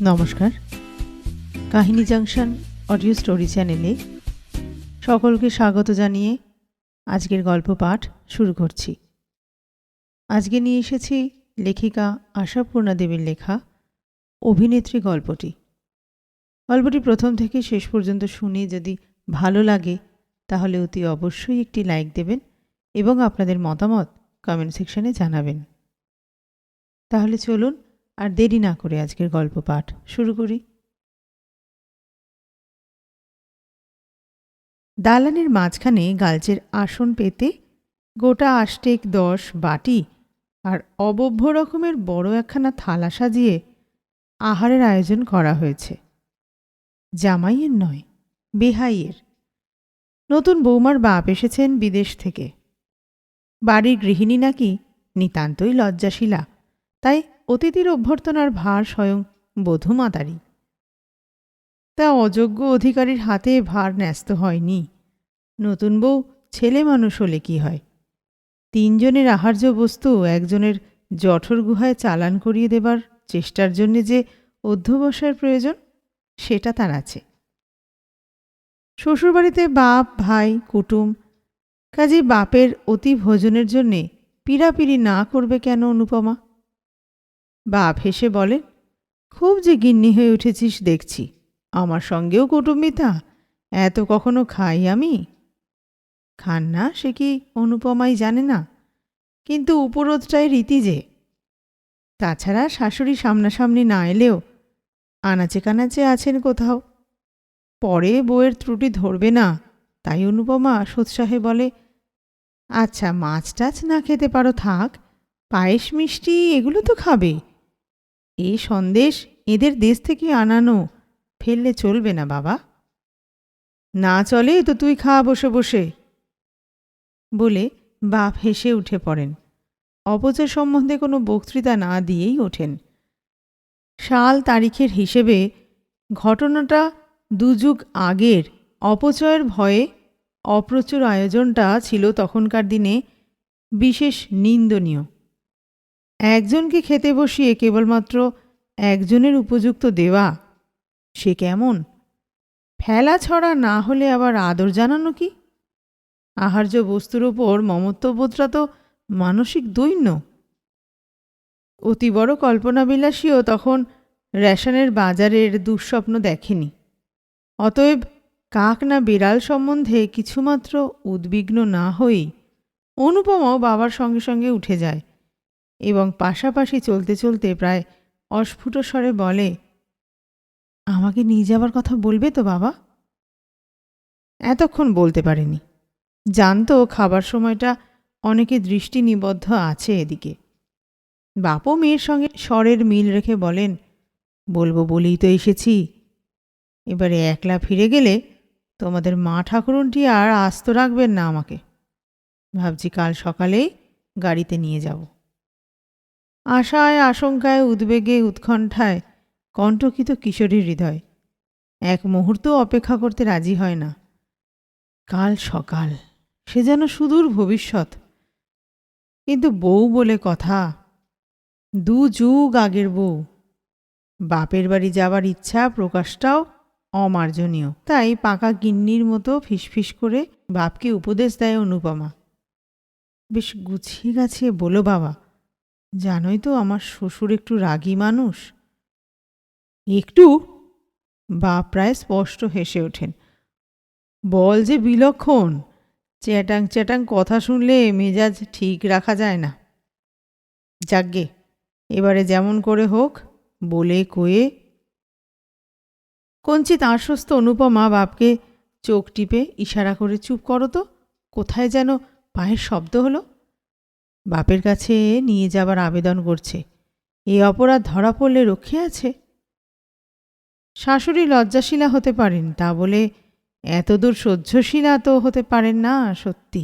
নমস্কার, কাহিনী junction audio story চ্যানেলে সকলকে স্বাগত জানিয়ে আজকের গল্প পাঠ শুরু করছি। আজকে নিয়ে এসেছি লেখিকা আশাপূর্ণা দেবীর লেখা অভিনেত্রী গল্পটি। গল্পটি প্রথম থেকে শেষ পর্যন্ত শুনে যদি ভালো লাগে তাহলে অতি অবশ্যই একটি লাইক দেবেন এবং আপনাদের মতামত কমেন্ট সেকশনে জানাবেন। তাহলে চলুন আর দেরি না করে আজকের গল্প পাঠ শুরু করি। দালানের মাঝখানে গালচের আসন পেতে গোটা 8-10 বাটি আর অবভ্য রকমের বড় একখানা থালা সাজিয়ে আহারের আয়োজন করা হয়েছে। জামাইয়ের নয়, বেহাইয়ের। নতুন বৌমার বাপ এসেছেন বিদেশ থেকে। বাড়ির গৃহিণী নাকি নিতান্তই লজ্জাশীলা, তাই অতিথির অভ্যর্থনার ভার স্বয়ং বধূমাতারই। তা অযোগ্য অধিকারীর হাতে ভার ন্যস্ত হয়নি। নতুন বউ ছেলে মানুষ হলে কি হয়, 3 জনের আহার্য বস্তু একজনের জঠর গুহায় চালান করিয়ে দেবার চেষ্টার জন্যে যে অধ্যবসায়ের প্রয়োজন সেটা তার আছে। শ্বশুরবাড়িতে বাপ ভাই কুটুম, কাজেই বাপের অতি ভোজনের জন্যে পীড়াপিড়ি না করবে কেন অনুপমা? বাপ হেসে বলেন, খুব যে গিন্নি হয়ে উঠেছিস দেখছি, আমার সঙ্গেও কুটুম্বিতা, এত কখনো খাই আমি? খান না সে কি অনুপমাই জানে না, কিন্তু উপরোধটাই রীতি যে। তাছাড়া শাশুড়ি সামনাসামনি না এলেও আনাচে কানাচে আছেন কোথাও, পরে বউয়ের ত্রুটি ধরবে না, তাই অনুপমা সোৎসাহে বলে, আচ্ছা মাছ টাছ না খেতে পারো থাক, পায়েস মিষ্টি এগুলো তো খাবে। এ সন্দেশ এদের দেশ থেকে আনানো, ফেললে চলবে না বাবা। না চলে তো তুই খা বসে বসে, বলে বাপ হেসে উঠে পড়েন। অপচয় সম্বন্ধে কোনো বক্তৃতা না দিয়েই ওঠেন। সাল তারিখের হিসেবে ঘটনাটা 2 যুগ আগের। অপচয়ের ভয়ে অপ্রচুর আয়োজনটা ছিল তখনকার দিনে বিশেষ নিন্দনীয়। একজনকে খেতে বসিয়ে কেবলমাত্র একজনের উপযুক্ত দেওয়া, সে কেমন? ফেলা ছড়া না হলে আবার আদর জানানো কি? আহার্য বস্তুর ওপর মমত্ববোধটা তো মানসিক দৈন্য। অতি বড় কল্পনাবিলাসীও তখন রেশনের বাজারের দুঃস্বপ্ন দেখেনি। অতএব কাক না বিড়াল সম্বন্ধে কিছুমাত্র উদ্বিগ্ন না হয়েই অনুপমাও বাবার সঙ্গে সঙ্গে উঠে যায় এবং পাশাপাশি চলতে চলতে প্রায় অস্ফুট স্বরে বলে, আমাকে নিয়ে যাবার কথা বলবে তো বাবা? এতক্ষণ বলতে পারেনি, জানতো খাবার সময়টা অনেকে দৃষ্টি নিবদ্ধ আছে এদিকে। বাপও মেয়ের সঙ্গে স্বরের মিল রেখে বলেন, বলবো বলেই তো এসেছি, এবারে একলা ফিরে গেলে তোমাদের মা ঠাকুরুনটি আর আস্ত রাখবেন না আমাকে। ভাবছি কাল সকালেই গাড়িতে নিয়ে যাব। আশায় আশঙ্কায় উদ্বেগে উৎকণ্ঠায় কণ্টকিত কিশোরীর হৃদয় এক মুহূর্ত অপেক্ষা করতে রাজি হয় না। কাল সকাল, সে যেন সুদূর ভবিষ্যৎ। কিন্তু বউ বলে কথা, 2 যুগ আগের বউ। বাপের বাড়ি যাবার ইচ্ছা প্রকাশটাও অমার্জনীয়। তাই পাকা গিন্নির মতো ফিসফিস করে বাপকে উপদেশ দেয় অনুপমা, বেশ গুছিয়ে গাছিয়ে বলো বাবা, জানোই তো আমার শ্বশুর একটু রাগী মানুষ। একটু? বাপ প্রায় স্পষ্ট হেসে ওঠেন, বল যে বিলক্ষণ, চ্যাটাং চ্যাটাং কথা শুনলে মেজাজ ঠিক রাখা যায় না। যাগ্গে, এবারে যেমন করে হোক বলে কয়ে। কঞ্চিত আশ্বস্ত অনুপমা বাপকে চোখ টিপে ইশারা করে, চুপ করো তো, কোথায় যেন পায়ের শব্দ হলো। বাপের কাছে নিয়ে যাবার আবেদন করছে, এ অপরাধ ধরা পড়লে রক্ষে আছে। শাশুড়ি লজ্জাশীলা হতে পারেন, তা বলে এতদূর সহ্যশীলা তো হতে পারেন না সত্যি।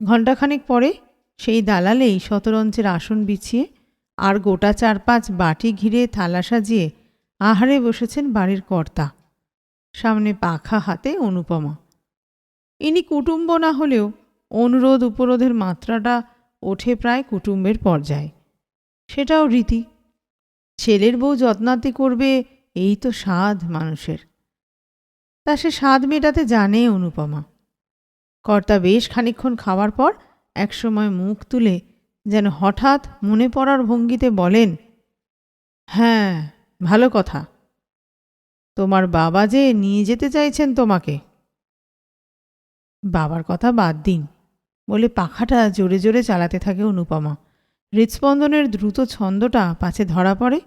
ঘণ্টাখানেক পরে সেই দালালেই শতরঞ্চের আসন বিছিয়ে আর গোটা 4-5 বাটি ঘিরে থালা সাজিয়ে আহারে বসেছেন বাড়ির কর্তা। সামনে পাখা হাতে অনুপমা। ইনি কুটুম্ব না হলেও অনুরোধ উপরোধের মাত্রাটা ওঠে প্রায় কুটুম্বের পর্যায়ে। সেটাও রীতি। ছেলের বউ যত্নাতি করবে, এই তো স্বাদ মানুষের। তা সে স্বাদ মেটাতে জানে অনুপমা। কর্তা বেশ খানিকক্ষণ খাওয়ার পর একসময় মুখ তুলে যেন হঠাৎ মনে পড়ার ভঙ্গিতে বলেন, হ্যাঁ, ভালো কথা। তোমার বাবা যে নিয়ে যেতে চাইছেন তোমাকে। বাবার কথা বাদ দিন বলে পাখাটা জোরে জোরে চালাতে থাকে অনুপমা। হৃৎস্পন্দনের দ্রুত ছন্দটা পাছে ধরা পড়ে,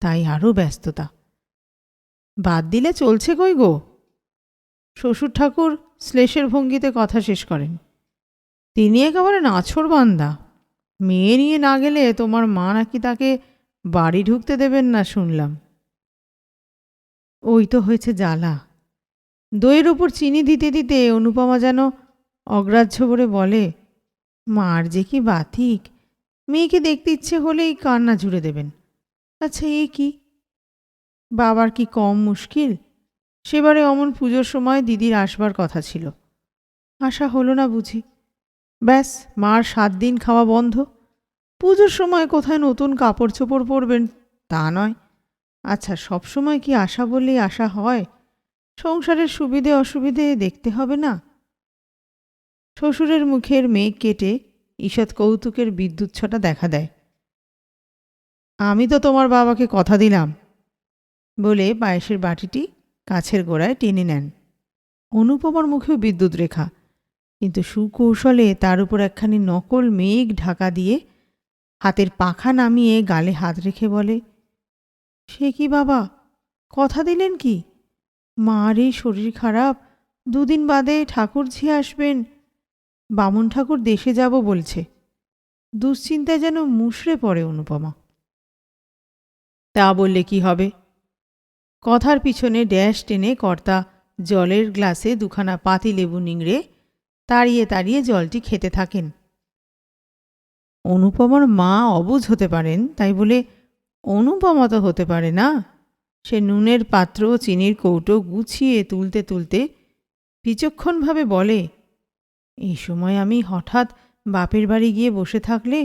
তাই আরও ব্যস্ততা। বাদ দিলে চলছে কই গো? শ্বশুর ঠাকুর শ্লেষের ভঙ্গিতে কথা শেষ করেন। তিনি একেবারে নাছোড়বান্দা। মেয়ে নিয়ে না গেলে তোমার মা নাকি তাকে বাড়ি ঢুকতে দেবেন না শুনলাম। ওই তো হয়েছে জ্বালা। দইয়ের ওপর চিনি দিতে দিতে অনুপমা যেন অগ্রাহ্য করে বলে, মার যে কি বাতিক, মেয়েকে দেখতে ইচ্ছে হলেই কান্না জুড়ে দেবেন। আচ্ছা, এ কি? বাবার কি কম মুশকিল? সেবারে অমন পুজোর সময় দিদির আসবার কথা ছিল, আশা হলো না বুঝি। ব্যাস, মার 7 দিন খাওয়া বন্ধ। পুজোর সময় কোথায় নতুন কাপড় চোপড় পরবেন তা নয়। আচ্ছা, সব সময় কি আশা বললেই আশা হয়? সংসারের সুবিধে অসুবিধে দেখতে হবে না? শ্বশুরের মুখের মেঘ কেটে ঈষৎ কৌতুকের বিদ্যুৎছটা দেখা দেয়। আমি তো তোমার বাবাকে কথা দিলাম বলে পায়েসের বাটিটি কাছের গোড়ায় টেনে নেন। অনুপমার মুখেও বিদ্যুৎ রেখা, কিন্তু সুকৌশলে তার উপর একখানি নকল মেঘ ঢাকা দিয়ে হাতের পাখা নামিয়ে গালে হাত রেখে বলে, সে কি বাবা, কথা দিলেন কি? মার এই শরীর খারাপ, 2 দিন বাদে ঠাকুরঝি আসবেন, বামুন ঠাকুর দেশে যাব বলছে। দুশ্চিন্তায় যেন মুষড়ে পড়ে অনুপমা। তা বললে কি হবে? কথার পিছনে ড্যাশ টেনে কর্তা জলের গ্লাসে 2খানা পাতিলেবু নিংড়ে তাড়িয়ে তাড়িয়ে জলটি খেতে থাকেন। অনুপমার মা অবুঝ হতে পারেন, তাই বলে অনুপমা তো হতে পারে না। সে নুনের পাত্র চিনির কৌটো গুছিয়ে তুলতে তুলতে বিচক্ষণভাবে বলে, এই সময় আমি হঠাৎ বাপের বাড়ি গিয়ে বসে থাকলে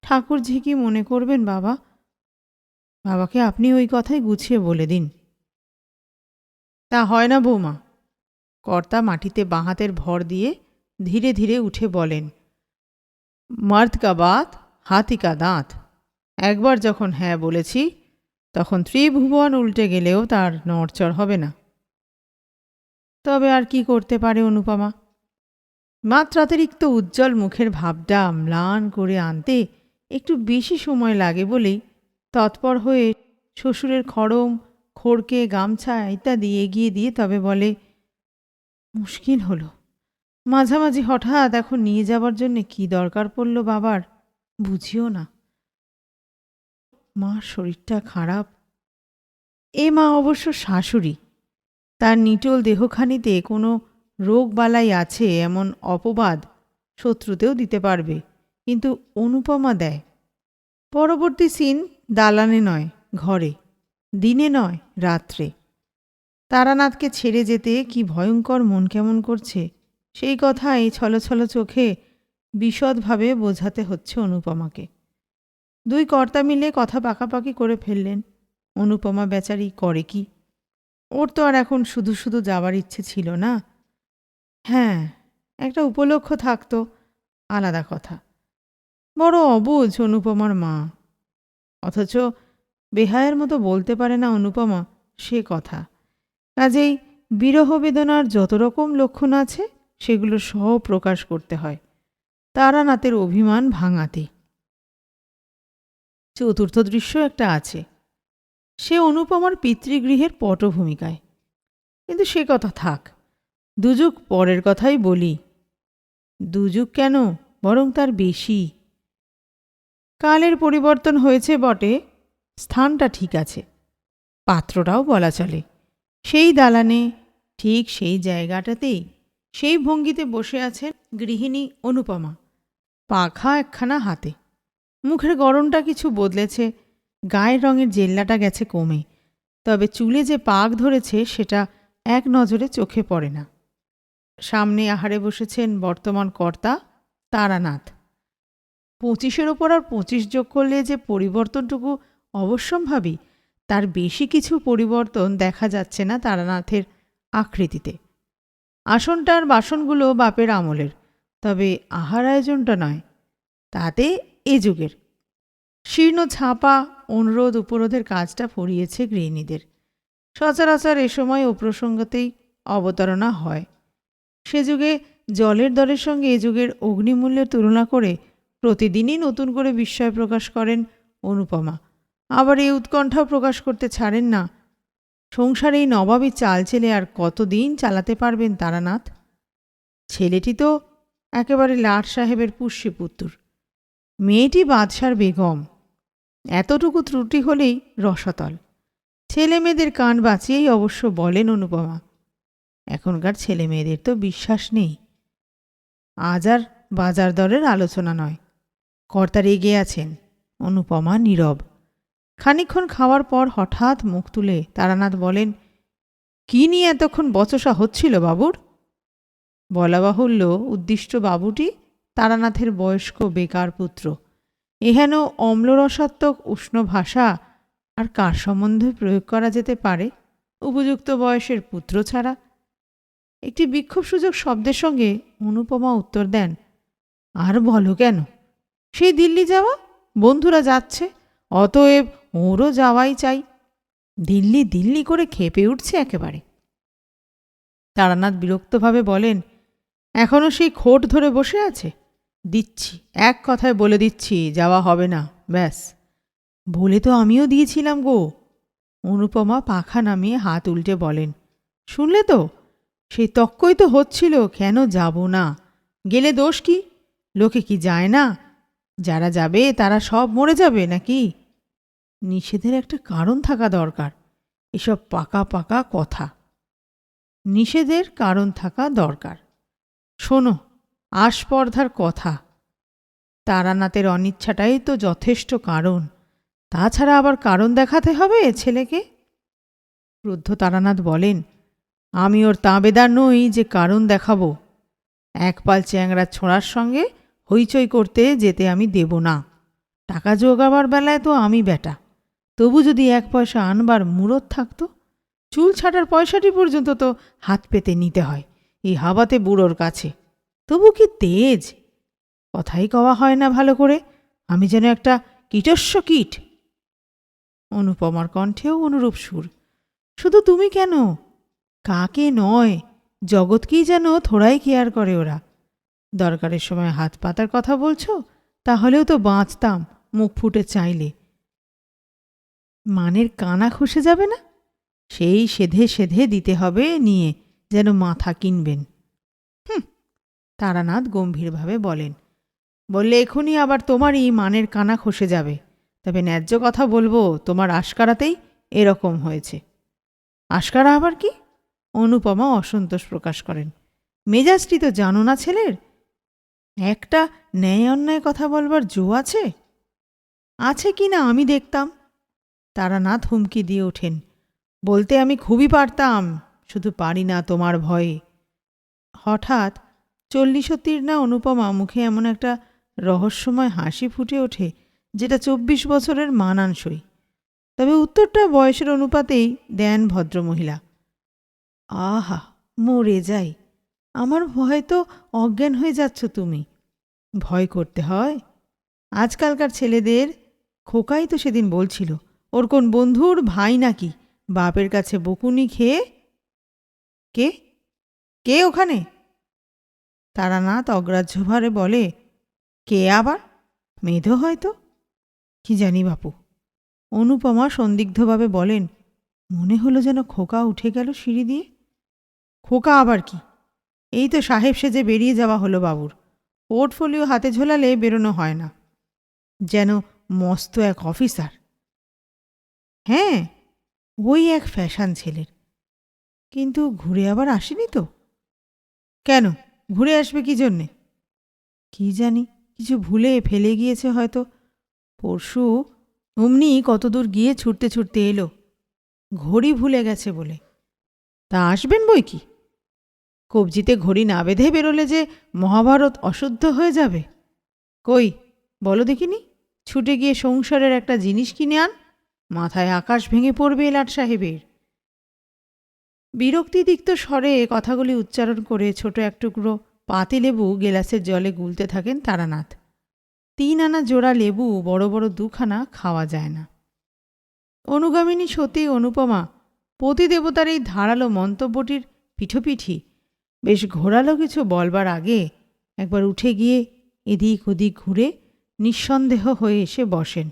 ঠাকুরঝি কি মনে করবেন বাবা? বাবাকে আপনি ওই কথাই গুছিয়ে বলে দিন। তা হয় না বৌমা। কর্তা মাটিতে বাঁ হাতের ভর দিয়ে ধীরে ধীরে উঠে বলেন, মার্দ কা বাত হাতি কা দাঁত। একবার যখন হ্যাঁ বলেছি, তখন ত্রিভুবন উল্টে গেলেও তার নড়চড় হবে না। তবে আর কি করতে পারে অনুপমা? মাত্রাতিরিক্ত উজ্জ্বল মুখের ভাবটা ম্লান করে আনতে একটু বেশি সময় লাগে বলেই তৎপর হয়ে শ্বশুরের খড়ম, খড়কে, গামছা ইত্যাদি এগিয়ে দিয়ে তবে বলে, মুশকিল হলো। মাঝামাঝি হঠাৎ এখন নিয়ে যাবার জন্যে কি দরকার পড়ল বাবার, বুঝিও না। মার শরীরটা খারাপ। এ মা অবশ্য শাশুড়ি, তার নিটোল দেহখানিতে কোনো রোগবালাই আছে এমন অপবাদ শত্রুতেও দিতে পারবে, কিন্তু অনুপমা দেয়। পরবর্তী সিন দালানে নয়, ঘরে, দিনে নয়, রাত্রে। তারানাথকে ছেড়ে যেতে কি ভয়ঙ্কর মন কেমন করছে, সেই কথাই ছলছল চোখে বিশদভাবে বোঝাতে হচ্ছে অনুপমাকে। 2 কর্তা মিলে কথা পাকাপাকি করে ফেললেন। অনুপমা বেচারি করে কি? ওর তো আর এখন শুধু শুধু যাবার ইচ্ছে ছিল না। হ্যাঁ, একটা উপলক্ষ থাকতো, আলাদা কথা। বড় অবুঝ অনুপমার মা। অথচ বেহায়ের মতো বলতে পারে না অনুপমা, সে কথা। কাজেই বিরহ বেদনার যত রকম লক্ষণ আছে সেগুলো সব প্রকাশ করতে হয় তারানাথের অভিমান ভাঙাতে। চতুর্থ দৃশ্য একটা আছে, সে অনুপমার পিতৃগৃহের পটভূমিকায়। কিন্তু সে কথা থাক, দুযুগ পরের কথাই বলি। দুযুগ কেন, বরং তার বেশি। কালের পরিবর্তন হয়েছে বটে, স্থানটা ঠিক আছে, পাত্রটাও বলা চলে। সেই দালানে, ঠিক সেই জায়গাটাতেই, সেই ভঙ্গিতে বসে আছেন গৃহিণী অনুপমা, পাখা একখানা হাতে। মুখের গড়নটা কিছু বদলেছে, গায়ের রঙের জেল্লাটা গেছে কমে, তবে চুলে যে পাক ধরেছে সেটা এক নজরে চোখে পড়ে না। সামনে আহারে বসেছেন বর্তমান কর্তা তারানাথ। 25-এর ওপর আর 25 যোগ করলে যে পরিবর্তনটুকু অবশ্যম্ভাবী তার বেশি কিছু পরিবর্তন দেখা যাচ্ছে না তারানাথের আকৃতিতে। আসনটার বাসনগুলো বাপের আমলের, তবে আহার আয়োজনটা নয়, তাতে এ যুগের। শীর্ণ ছাপা অনুরোধ উপরোধের কাজটা ফরিয়েছে গৃহিণীদের। সচরাচর এ সময় ও প্রসঙ্গতেই অবতারণা হয়। সে যুগে জলের দরের সঙ্গে এ যুগের অগ্নিমূল্যের তুলনা করে প্রতিদিনই নতুন করে বিস্ময় প্রকাশ করেন অনুপমা। আবার এই উৎকণ্ঠাও প্রকাশ করতে ছাড়েন না, সংসারে এই নবাবী চাল ছেলে আর কতদিন চালাতে পারবেন তারানাথ। ছেলেটি তো একেবারে লাট সাহেবের পুষ্যপুত্র, মেয়েটি বাদশার বেগম। এতটুকু ত্রুটি হলেই রসাতল। ছেলে মেয়েদের কান বাঁচিয়েই অবশ্য বলেন অনুপমা। এখনকার ছেলে মেয়েদের তো বিশ্বাস নেই। আজ আর বাজার দরের আলোচনা নয়। কর্তা রেগে আছেন। অনুপমা নীরব। খানিকক্ষণ খাওয়ার পর হঠাৎ মুখ তুলে তারানাথ বলেন, কি নিয়ে এতক্ষণ বচসা হচ্ছিল বাবুর? বলা বাহুল্য, উদ্দিষ্ট বাবুটি তারানাথের বয়স্ক বেকার পুত্র। এহেন অম্লরসাত্মক উষ্ণ ভাষা আর কার সম্বন্ধে প্রয়োগ করা যেতে পারে উপযুক্ত বয়সের পুত্র ছাড়া? একটি বিক্ষোভসূচক শব্দের সঙ্গে অনুপমা উত্তর দেন, আর বলো কেন, সেই দিল্লি যাওয়া, বন্ধুরা যাচ্ছে, অতএব ওরও যাওয়াই চাই। দিল্লি দিল্লি করে খেপে উঠছে একেবারে। তারানাথ বিরক্তভাবে বলেন, এখনও সেই খোট ধরে বসে আছে? দিচ্ছি, এক কথায় বলে দিচ্ছি, যাওয়া হবে না, ব্যাস। বলে তো আমিও দিয়েছিলাম গো। অনুপমা পাখা নামিয়ে হাত উল্টে বলেন, শুনলে তো, সেই তক্কই তো হচ্ছিল কেন যাব না। গেলে দোষ কি? লোকে কি যায় না? যারা যাবে তারা সব মরে যাবে নাকি? নিষেধের একটা কারণ থাকা দরকার। এসব পাকা পাকা কথা। নিষেধের কারণ থাকা দরকার। শোনো, আস্পর্ধার কথা। তারানাথের অনিচ্ছাটাই তো যথেষ্ট কারণ। তাছাড়া আবার কারণ দেখাতে হবে ছেলেকে? ক্রুদ্ধ তারানাথ বলেন, আমি ওর তাঁবেদার নই যে কারণ দেখাবো। একপাল চ্যাংড়া ছোঁড়ার সঙ্গে হইচই করতে যেতে আমি দেব না। টাকা জোগাবার বেলায় তো আমি বেটা, তবু যদি এক পয়সা আনবার মুরত থাকতো, চুল ছাটার পয়সাটি পর্যন্ত তো হাত পেতে নিতে হয় এই হাবাতে বুড়োর কাছে। তবু কি তেজ! কথাই কওয়া হয় না ভালো করে, আমি যেন একটা কীটস্য কীট। অনুপমার কণ্ঠেও অনুরূপ সুর। শুধু তুমি কেন, কাকে নয়, জগৎকেই যেন থোড়াই কেয়ার করে ওরা। দরকারের সময় হাত পাতার কথা বলছো, তাহলেও তো বাঁচতাম মুখ ফুটে চাইলে। মানের কানা খসে যাবে না, সেই সেধে সেধে দিতে হবে নিয়ে, যেন মাথা কিনবেন। তারানাথ গম্ভীরভাবে বলেন, বললে এখনই আবার তোমারই মানের কানা খসে যাবে। তবে ন্যায্য কথা বলবো, তোমার আশকারাতেই এরকম হয়েছে। আশকারা আবার কি? অনুপমা অসন্তোষ প্রকাশ করেন। মেজাজটি তো জানো না ছেলের। একটা ন্যায় অন্যায় কথা বলবার জো আছে? আছে কি না আমি দেখতাম। তারানাথ হুমকি দিয়ে ওঠেন, বলতে আমি খুবই পারতাম, শুধু পারি না তোমার ভয়ে। হঠাৎ 40 অনুপমা মুখে এমন একটা রহস্যময় হাসি ফুটে ওঠে যেটা 24 বছরের মানানসই। তবে উত্তরটা বয়সের অনুপাতেই দেন ভদ্রমহিলা। আহা, মরে যাই, আমার ভয় তো অজ্ঞান হয়ে যাচ্ছ তুমি। ভয় করতে হয়? আজকালকার ছেলেদের, খোকাই তো সেদিন বলছিল ওর কোন বন্ধুর ভাই নাকি বাপের কাছে বকুনি খেয়ে। কে কে ওখানে? তারানাথ অগ্রাহ্যভারে বলে, কে আবার? মেধো হয়তো, কি জানি বাপু। অনুপমা সন্দিগ্ধভাবে বলেন, মনে হলো যেন খোকা উঠে গেল সিঁড়ি দিয়ে। খোকা আবার কি? এই তো সাহেব সেজে বেরিয়ে যাওয়া হলো বাবুর। পোর্টফোলিও হাতে ঝোলালে বেরোনো হয় না, যেন মস্ত এক অফিসার। হ্যাঁ, ওই এক ফ্যাশন ছেলের। কিন্তু ঘুরে আবার আসেনি তো? কেন, ঘুরে আসবে কি জন্যে? কি জানি, কিছু ভুলে ফেলে গিয়েছে হয়তো। পরশু অমনি কতদূর গিয়ে ছুটতে ছুটতে এলো, ঘড়ি ভুলে গেছে বলে। তা আসবেন বই কি? কবজিতে ঘড়ি না বেঁধে বেরোলে যে মহাভারত অশুদ্ধ হয়ে যাবে। কই বলো দেখিনি, ছুটে গিয়ে সংসারের একটা জিনিস কিনে আন, মাথায় আকাশ ভেঙে পড়বে লাট সাহেবের। বিরক্তিদিক্ত স্বরে কথাগুলি উচ্চারণ করে ছোট এক টুকরো পাতিলেবু গেলাসের জলে গুলতে থাকেন তারানাথ। 3 আনা জোড়া লেবু বড় বড় 2খানা খাওয়া যায় না। অনুগামিনী সতী অনুপমা পতিদেবতার এই ধারালো মন্তব্যটির পিঠোপিঠি বেশ ঘোরালো কিছু বলবার আগে একবার উঠে গিয়ে এদিক ওদিক ঘুরে নিঃসন্দেহ হয়ে এসে বসেন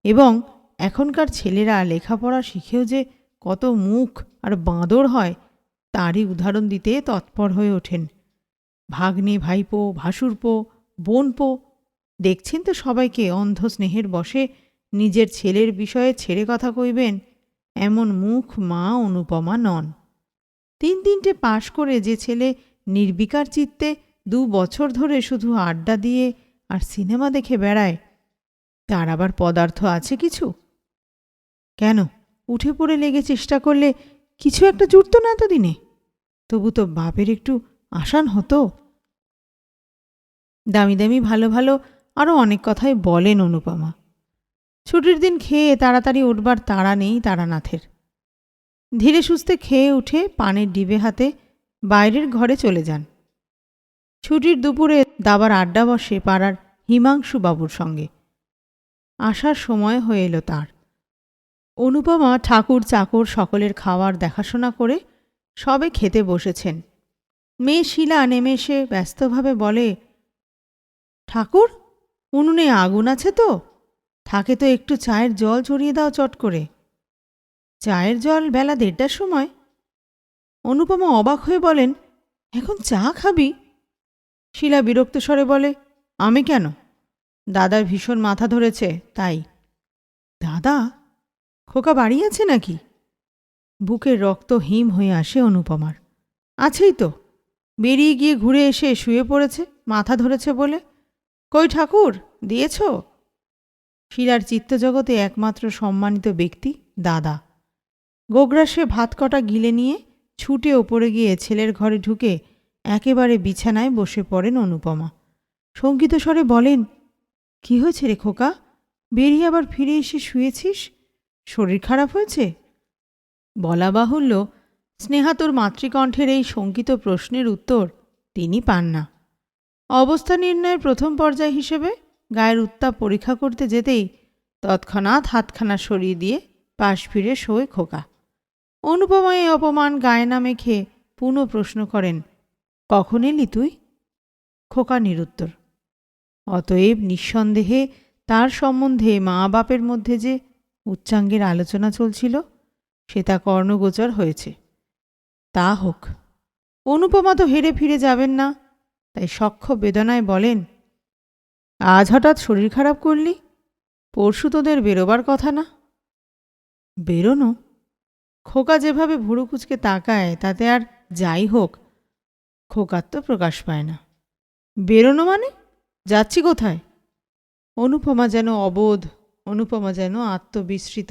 এবং এখনকার ছেলেরা লেখাপড়া শিখেও যে কত মুখ আর বাঁদর হয় তারই উদাহরণ দিতে তৎপর হয়ে ওঠেন। ভাগ্নে, ভাইপো, ভাসুরপো, বোনপো দেখছেন তো সবাইকে অন্ধ স্নেহের বশে নিজের ছেলের বিষয়ে ছেড়ে কথা কইবেন এমন মুখ মা অনুপমা নন। 3 পাশ করে যে ছেলে নির্বিকার চিত্তে 2 বছর ধরে শুধু আড্ডা দিয়ে আর সিনেমা দেখে বেড়ায়, তার আবার পদার্থ আছে কিছু? কেন উঠে পড়ে লেগে চেষ্টা করলে কিছু একটা জুটত না এতদিনে? তবু তো বাপের একটু আসান হতো। দামি দামি ভালো ভালো আরও অনেক কথাই বলেন অনুপমা। ছুটির দিন খেয়ে তাড়াতাড়ি উঠবার তাড়া নেই তারানাথের। ধীরে সুস্থে খেয়ে উঠে পানের ডিবে হাতে বাইরের ঘরে চলে যান। ছুটির দুপুরে দাবার আড্ডা বসে পাড়ার হিমাংশুবাবুর সঙ্গে। আসার সময় হয়ে এলো তার। অনুপমা ঠাকুর চাকর সকলের খাওয়ার দেখাশোনা করে সবে খেতে বসেছেন। মেয়ে শিলা নেমে এসে ব্যস্তভাবে বলে, ঠাকুর, উনুনে আগুন আছে তো? থাকে তো একটু চায়ের জল চড়িয়ে দাও চট করে। চায়ের জল বেলা 1:30টার সময়? অনুপমা অবাক হয়ে বলেন, এখন চা খাবি? শিলা বিরক্ত স্বরে বলে, আমি কেন? দাদার ভীষণ মাথা ধরেছে তাই। দাদা? খোকা বাড়ি আছে নাকি? বুকের রক্ত হিম হয়ে আসে অনুপমার। আছেই তো, বেরিয়ে গিয়ে ঘুরে এসে শুয়ে পড়েছে মাথা ধরেছে বলে। কই ঠাকুর, দিয়েছ? শিলার চিত্তজগতে একমাত্র সম্মানিত ব্যক্তি দাদা। গোগ্রাসে ভাত কটা গিলে নিয়ে ছুটে ওপরে গিয়ে ছেলের ঘরে ঢুকে একেবারে বিছানায় বসে পড়েন অনুপমা। শঙ্কিত স্বরে বলেন, কি হয়েছে রে খোকা? বেরিয়ে আবার ফিরে এসে শুয়েছিস? শরীর খারাপ হয়েছে? বলা বাহুল্য, স্নেহাতুর মাতৃকণ্ঠের এই শঙ্কিত প্রশ্নের উত্তর তিনি পান না। অবস্থা নির্ণয়ের প্রথম পর্যায় হিসেবে গায়ের উত্তাপ পরীক্ষা করতে যেতেই তৎক্ষণাৎ হাতখানা সরিয়ে দিয়ে পাশ ফিরে শোয় খোকা। অনুপমা এই অপমান গায়ে না মেখে পুনঃ প্রশ্ন করেন, কখন এলি তুই? খোকা নিরুত্তর। অতএব নিঃসন্দেহে তার সম্বন্ধে মা বাপের মধ্যে যে উচ্চাঙ্গের আলোচনা চলছিল সে তা কর্ণগোচর হয়েছে। তা হোক, অনুপমা তো হেরে ফিরে যাবেন না, তাই সখ্য বেদনায় বলেন, আজ হঠাৎ শরীর খারাপ করলি? পরশু তোদের বেরোবার কথা না? বেরোনো? খোকা যেভাবে ভুরু কুচকে তাকায় তাতে আর যাই হোক খোকার তো প্রকাশ পায় না। বেরোনো মানে? যাচ্ছি কোথায়? অনুপমা যেন অবোধ, অনুপমা যেন আত্মবিস্মৃত,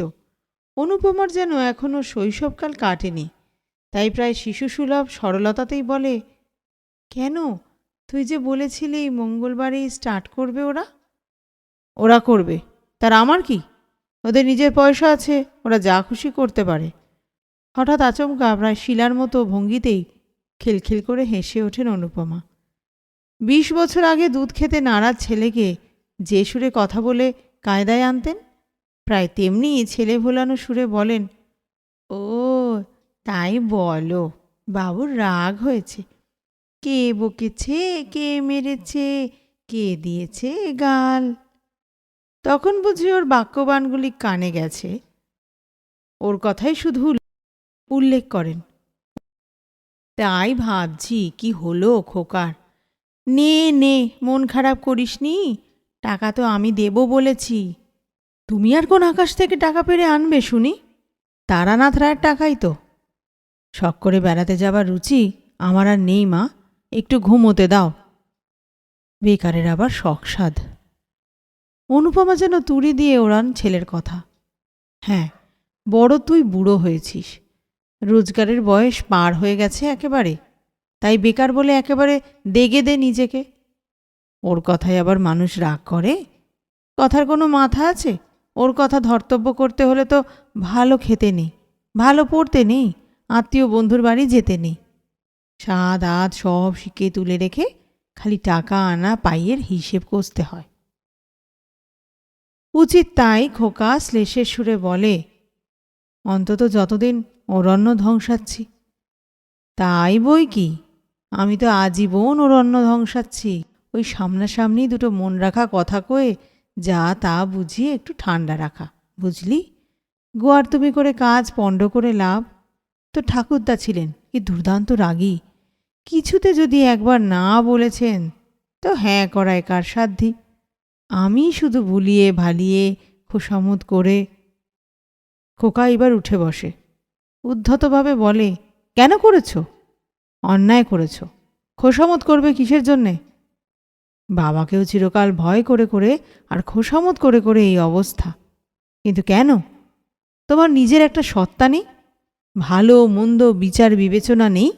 অনুপমার যেন এখনও শৈশবকাল কাটেনি, তাই প্রায় শিশুসুলভ সরলতাতেই বলে, কেন, তুই যে বলেছিলি মঙ্গলবারেই স্টার্ট করবে ওরা? ওরা করবে, তার আমার কি? ওদের নিজের পয়সা আছে, ওরা যা খুশি করতে পারে। হঠাৎ আচমকা প্রায় শিলার মতো ভঙ্গিতেই খিলখিল করে হেসে ওঠেন অনুপমা। 20 বছর আগে দুধ খেতে নারাজ ছেলেকে যে সুরে কথা বলে কায়দায় আনতেন, প্রায় তেমনি ছেলে ভোলানো সুরে বলেন, ও তাই বলো, বাবুর রাগ হয়েছে, কে বকেছে, কে মেরেছে, কে দিয়েছে গাল? তখন বুঝি ওর বাক্যবাণগুলি কানে গেছে, ওর কথাই শুধু উল্লেখ করেন। তাই ভাবছি কি হলো খোকার। নে নে, মন খারাপ করিসনি, টাকা তো আমি দেব বলেছি। তুমি আর কোন আকাশ থেকে টাকা পেরে আনবে শুনি? তারানাথ রায়ের টাকাই তো। শখ করে বেড়াতে যাবার রুচি আমার আর নেই মা, একটু ঘুমোতে দাও। বেকারের আবার শখ সাধ। অনুপমা যেন তুড়ি দিয়ে ওড়ান ছেলের কথা। হ্যাঁ, বড় তুই বুড়ো হয়েছিস, রোজগারের বয়স পার হয়ে গেছে একেবারে, তাই বেকার বলে একেবারে দেগে দে নিজেকে। ওর কথায় আবার মানুষ রাগ করে? কথার কোনো মাথা আছে? ওর কথা ধর্তব্য করতে হলে তো ভালো খেতে নেই, ভালো পড়তে নেই, আত্মীয় বন্ধুর বাড়ি যেতে নেই। স্বাদ আদ সব শিখে তুলে রেখে খালি টাকা আনা পাইয়ের হিসেব কষতে হয়। উচিত তাই খোকা শ্লেষের সুরে বলে, অন্তত যতদিন অরণ্য ধ্বংসাচ্ছি। তাই বই কি, আমি তো আজীবন অরণ্য ধ্বংসাচ্ছি। ওই সামনাসামনি দুটো মন রাখা কথা কয়ে যা তা বুঝিয়ে একটু ঠান্ডা রাখা, বুঝলি? গোয়ার তুমি করে কাজ পণ্ড করে লাভ। তো ঠাকুরদা ছিলেন কি দুর্দান্ত রাগী, কিছুতে যদি একবার না বলেছেন তো হ্যাঁ করায় কার সাধ্যি। আমি শুধু ভুলিয়ে ভালিয়ে খোসামুদ করে। খোকা এবার উঠে বসে, উদ্ধতভাবে বলে, কেন করেছ? অন্যায় করেছ। খোসামত করবে কিসের জন্যে? বাবাকেও চিরকাল ভয় করে করে আর খোসামত করে করে এই অবস্থা। কিন্তু কেন? তোমার নিজের একটা সত্তা নেই? ভালো মন্দ বিচার বিবেচনা নেই?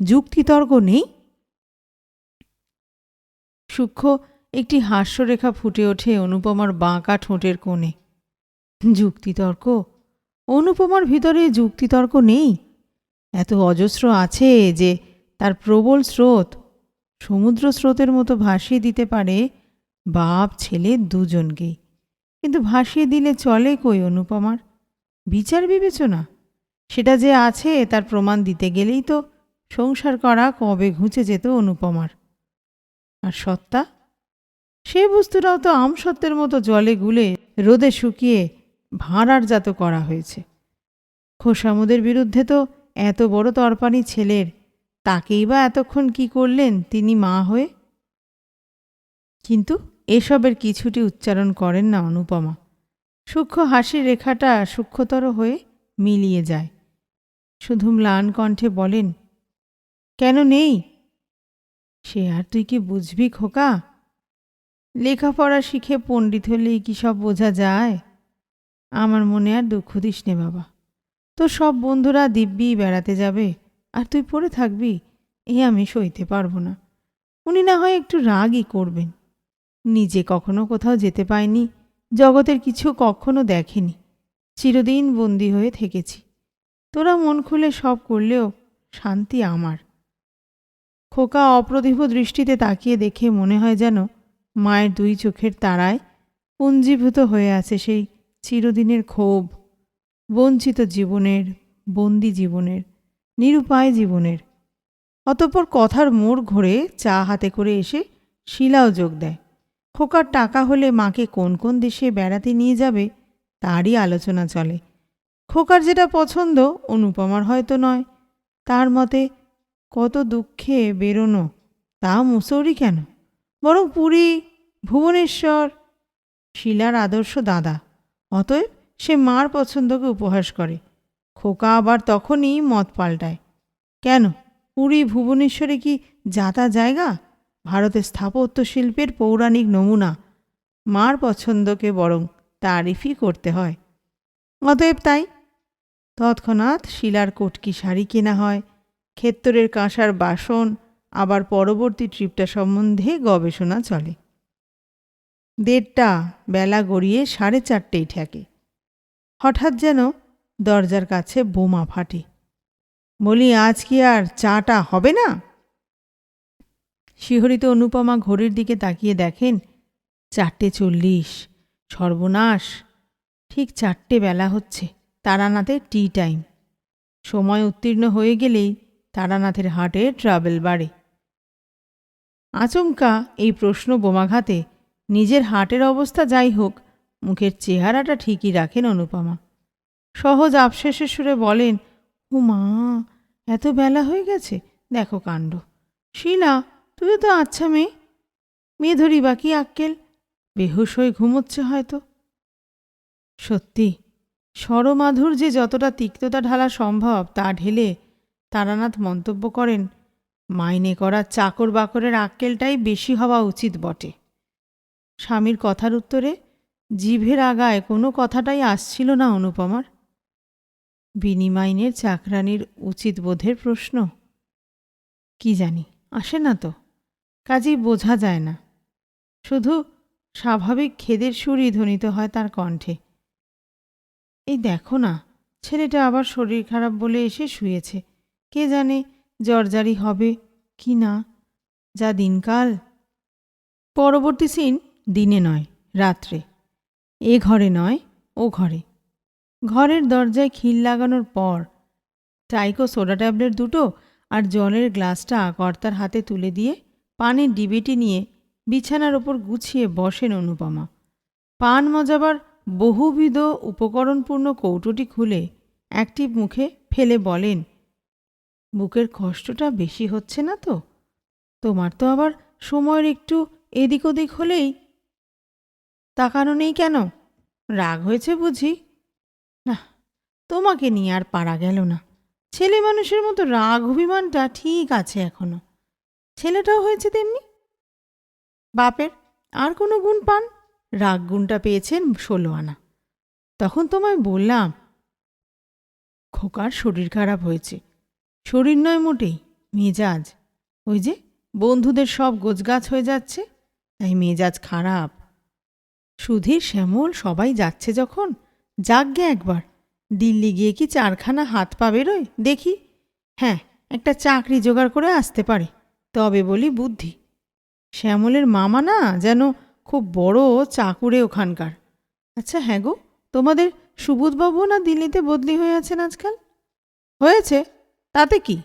যুক্তিতর্ক নেই? সূক্ষ্ম একটি হাস্যরেখা ফুটে ওঠে অনুপমার বাঁকা ঠোঁটের কোণে। যুক্তিতর্ক? অনুপমার ভিতরে যুক্তিতর্ক নেই? এত অজস্র আছে যে তার প্রবল স্রোত সমুদ্র স্রোতের মতো ভাসিয়ে দিতে পারে বাপ ছেলে দুজনকেই। কিন্তু ভাসিয়ে দিলে চলে কই অনুপমার? বিচার বিবেচনা সেটা যে আছে তার প্রমাণ দিতে গেলেই তো সংসার করা কবে ঘুচে যেত অনুপমার। আর সত্তা, সে বস্তুটাও তো আমসত্ত্বের মতো জলে গুলে রোদে শুকিয়ে ভাঁড়ারজাত করা হয়েছে। খোসামুদের বিরুদ্ধে তো এত বড় তরপানি ছেলের, তাকেই বা এতক্ষণ কি করলেন তিনি মা হয়ে? কিন্তু এসবের কিছুটি উচ্চারণ করেন না অনুপমা। সূক্ষ্ম হাসির রেখাটা সূক্ষ্মতর হয়ে মিলিয়ে যায়। শুধু ম্লান কণ্ঠে বলেন, কেন নেই? সে আর তুই কি বুঝবি খোকা? লেখাপড়া শিখে পণ্ডিত হলেই কি সব বোঝা যায়? আমার মনে আর দুঃখ দিস নে বাবা। তোর সব বন্ধুরা দিব্যি বেড়াতে যাবে আর তুই পড়ে থাকবি, এ আমি সইতে পারবো না। উনি না হয় একটু রাগই করবেন। নিজে কখনো কোথাও যেতে পায়নি, জগতের কিছু কখনো দেখেনি, চিরদিন বন্দী হয়ে থেকেছি। তোরা মন খুলে সব করলেও শান্তি আমার। খোকা অপ্রতিভ দৃষ্টিতে তাকিয়ে দেখে মনে হয় যেন মায়ের দুই চোখের তারায় পুঞ্জীভূত হয়ে আছে সেই চিরদিনের ক্ষোভ, বঞ্চিত জীবনের, বন্দি জীবনের, নিরুপায় জীবনের। অতঃপর কথার মোড় ঘুরে চা হাতে করে এসে শিলাও যোগ দেয়। খোকার টাকা হলে মাকে কোন কোন দেশে বেড়াতে নিয়ে যাবে তারই আলোচনা চলে। খোকার যেটা পছন্দ অনুপমার হয়তো নয়। তার মতে কত দুঃখে বেরোনো, তা মুসৌরি কেন, বরং পুরী, ভুবনেশ্বর। শিলার আদর্শ দাদা, অতএব সে মার পছন্দকে উপহাস করে। খোকা আবার তখনই মত পাল্টায়, কেন পুরী ভুবনেশ্বরে কি যাতা জায়গা? ভারতের স্থাপত্য শিল্পের পৌরাণিক নমুনা, মার পছন্দকে বরং তারিফই করতে হয়। অতএব তাই তৎক্ষণাৎ শিলার কটকি শাড়ি কেনা হয়, ক্ষেত্তরের কাঁসার বাসন, আবার পরবর্তী ট্রিপটা সম্বন্ধে গবেষণা চলে। 1:30 বেলা গড়িয়ে 4:30 ঠেকে। হঠাৎ যেন দরজার কাছে বোমা ফাটে। বলি, আজ কি আর চাটা হবে না? শিহরিত অনুপমা ঘড়ির দিকে তাকিয়ে দেখেন 4:40। সর্বনাশ, ঠিক 4টে বেলা হচ্ছে, তারানাথের টি টাইম। সময় উত্তীর্ণ হয়ে গেলেই তারানাথের হাটে ট্রাভেল বাড়ে। আচমকা এই প্রশ্ন বোমাঘাতে নিজের হাটের অবস্থা যাই হোক, মুখের চেহারাটা ঠিকই রাখেন অনুপমা। সহজ আফসোসের সুরে বলেন, ও মা, এত বেলা হয়ে গেছে, দেখো কাণ্ড। শিলা, তুইও তো আচ্ছা মেয়ে, মেয়ে ধরি বাকি আক্কেল, বেহুশ হয়ে ঘুমোচ্ছে হয়তো। সত্যি, স্বরমাধুর্যে যতটা তিক্ততা ঢালা সম্ভব তা ঢেলে তারানাথ মন্তব্য করেন, মাইনে করা চাকর বাকরের আক্কেলটাই বেশি হওয়া উচিত বটে। স্বামীর কথার উত্তরে জিভের আগায় কোনো কথাটাই আসছিল না অনুপমার। বিনিমাইনের চাকরানির উচিত বোধের প্রশ্ন, কি জানি, আসে না তো, কাজেই বোঝা যায় না। শুধু স্বাভাবিক খেদের সুরই ধ্বনিত হয় তার কণ্ঠে। এই দেখো না, ছেলেটা আবার শরীর খারাপ বলে এসে শুয়েছে। কে জানে জ্বরজারি হবে কি না। যা দিনকাল। পরবর্তী সিন দিনে নয়, রাত্রে। এ ঘরে নয়, ও ঘরে। ঘরের দরজায় খিল লাগানোর পর টাইকো সোডা ট্যাবলেট দুটো আর জলের গ্লাসটা কর্তার হাতে তুলে দিয়ে পানির ডিবিটি নিয়ে বিছানার ওপর গুছিয়ে বসেন অনুপমা। পান মজাবার বহুবিধ উপকরণপূর্ণ কৌটোটি খুলে একটি মুখে ফেলে বলেন, বুকের কষ্টটা বেশি হচ্ছে না তো? তোমার তো আবার সময়ের একটু এদিক ওদিক হলেই তাকানো নেই কেন? রাগ হয়েছে বুঝি? না, তোমাকে নিয়ে আর পারা গেল না। ছেলে মানুষের মতো রাগ অভিমানটা ঠিক আছে এখনো। ছেলেটাও হয়েছে তেমনি। বাপের আর কোনো গুণ পান? রাগ গুণটা পেয়েছেন 16 আনা। তখন তোমায় বললাম খোকার শরীর খারাপ হয়েছে। শরীর নয় মোটেই, মেজাজ। ওই যে বন্ধুদের সব গোছগাছ হয়ে যাচ্ছে, তাই মেজাজ খারাপ। সুধীর, শ্যামল সবাই যাচ্ছে যখন, যাকগে একবার। দিল্লি গিয়ে কি 4খানা হাত পা বেরোয় দেখি? হ্যাঁ, একটা চাকরি জোগাড় করে আসতে পারে, তবে বলি বুদ্ধি। শ্যামলের মামা না যেন খুব বড় চাকুরে ওখানকার। আচ্ছা হ্যাঁ গো, তোমাদের সুবোধবাবু না দিল্লিতে বদলি হয়ে আছেন আজকাল? হয়েছে, তাতে কি?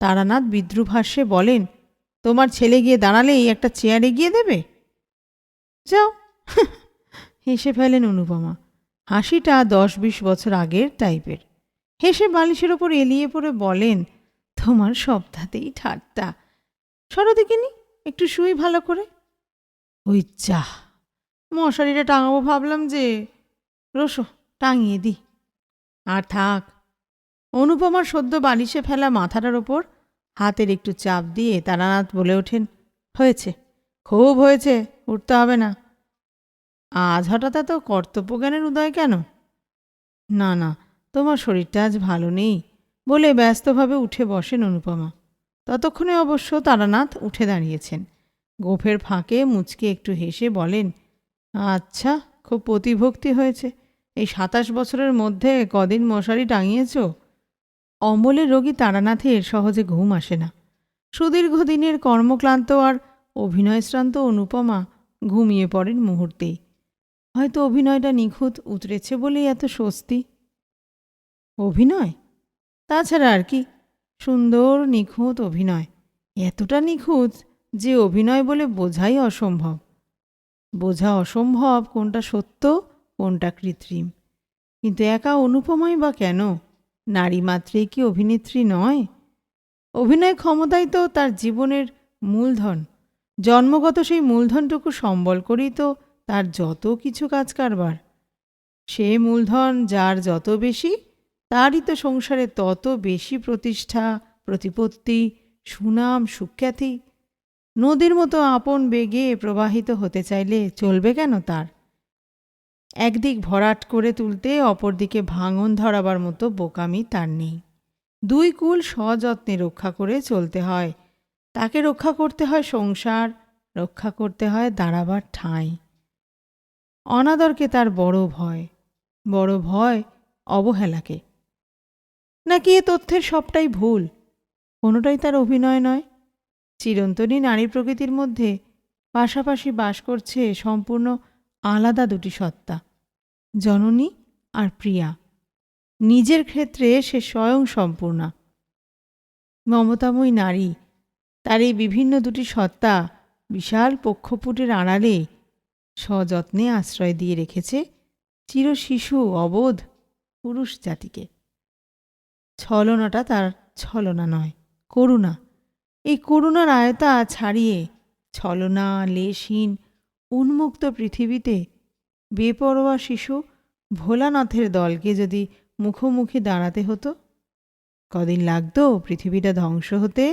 তারানাথ বিদ্রুভাষ্যে বলেন, তোমার ছেলে গিয়ে দাঁড়ালেই একটা চেয়ার এগিয়ে দেবে। যাও। হেসে ফেলেন অনুপমা। হাসিটা 10-20 বছর আগের টাইপের। হেসে বালিশের ওপর এলিয়ে পড়ে বলেন, তোমার সপ্তাহতেই ঠাট্টা। সরদিকিনি, একটু শুই ভালো করে। ওই যা, মশারিটা টাঙাবো ভাবলাম যে। রসো, টাঙিয়ে দি। আর থাক। অনুপমার সদ্য বালিশে ফেলা মাথাটার ওপর হাতের একটু চাপ দিয়ে তারানাথ বলে ওঠেন, হয়েছে, খুব হয়েছে, উঠতে হবে না। আজ হঠাৎ এত কর্তব্যজ্ঞানের উদয় কেন? না না, তোমার শরীরটা আজ ভালো নেই বলে ব্যস্তভাবে উঠে বসেন অনুপমা। ততক্ষণে অবশ্য তারানাথ উঠে দাঁড়িয়েছেন। গোফের ফাঁকে মুচকে একটু হেসে বলেন, আচ্ছা, খুব প্রতিভক্তি হয়েছে। এই 27 বছরের মধ্যে কদিন মশারি টাঙিয়েছ? অমলের রোগী তারানাথের সহজে ঘুম আসে না। সুদীর্ঘ দিনের কর্মক্লান্ত আর অভিনয়শ্রান্ত অনুপমা ঘুমিয়ে পড়েন মুহূর্তেই। হয়তো অভিনয়টা নিখুঁত উতরেছে বলেই এত স্বস্তি। অভিনয়? তাছাড়া আর কি, সুন্দর নিখুঁত অভিনয়। এতটা নিখুঁত যে অভিনয় বলে বোঝাই অসম্ভব। বোঝা অসম্ভব কোনটা সত্য কোনটা কৃত্রিম। কিন্তু একা অনুপমাই বা কেন? নারী মাত্রেই কি অভিনেত্রী নয়? অভিনয় ক্ষমতাই তো তার জীবনের মূলধন। জন্মগত সেই মূলধনটুকু সম্বল করেই তো তার যত কিছু কাজ কারবার। সে মূলধন যার যত বেশি, তারই তো সংসারে তত বেশি প্রতিষ্ঠা, প্রতিপত্তি, সুনাম, সুখ্যাতি। নদীর মতো আপন বেগে প্রবাহিত হতে চাইলে চলবে কেন তার? একদিক ভরাট করে তুলতে অপরদিকে ভাঙন ধরাবার মতো বোকামি তার নেই। দুই কুল সযত্নে রক্ষা করে চলতে হয়। তাকে রক্ষা করতে হয় সংসার, রক্ষা করতে হয় দাঁড়াবার ঠাঁই। অনাদরকে তার বড় ভয়। বড় ভয় অবহেলাকে। নাকি এ তথ্যের সবটাই ভুল? কোনোটাই তার অভিনয় নয়। চিরন্তনী নারী প্রকৃতির মধ্যে পাশাপাশি বাস করছে সম্পূর্ণ আলাদা দুটি সত্তা, জননী আর প্রিয়া। নিজের ক্ষেত্রে সে স্বয়ং সম্পূর্ণা। মমতাময়ী নারী তার এই বিভিন্ন দুটি সত্তা বিশাল পক্ষপুটের আড়ালে সযত্নে আশ্রয় দিয়ে রেখেছে চিরশিশু অবোধ পুরুষ জাতিকে। ছলনাটা তার ছলনা নয়, করুণা। এই করুণার আয়তা ছাড়িয়ে ছলনা লেশহীন উন্মুক্ত পৃথিবীতে বেপরোয়া শিশু ভোলানাথের দলকে যদি মুখোমুখি দাঁড়াতে হতো, কদিন লাগতো পৃথিবীটা ধ্বংস হতে?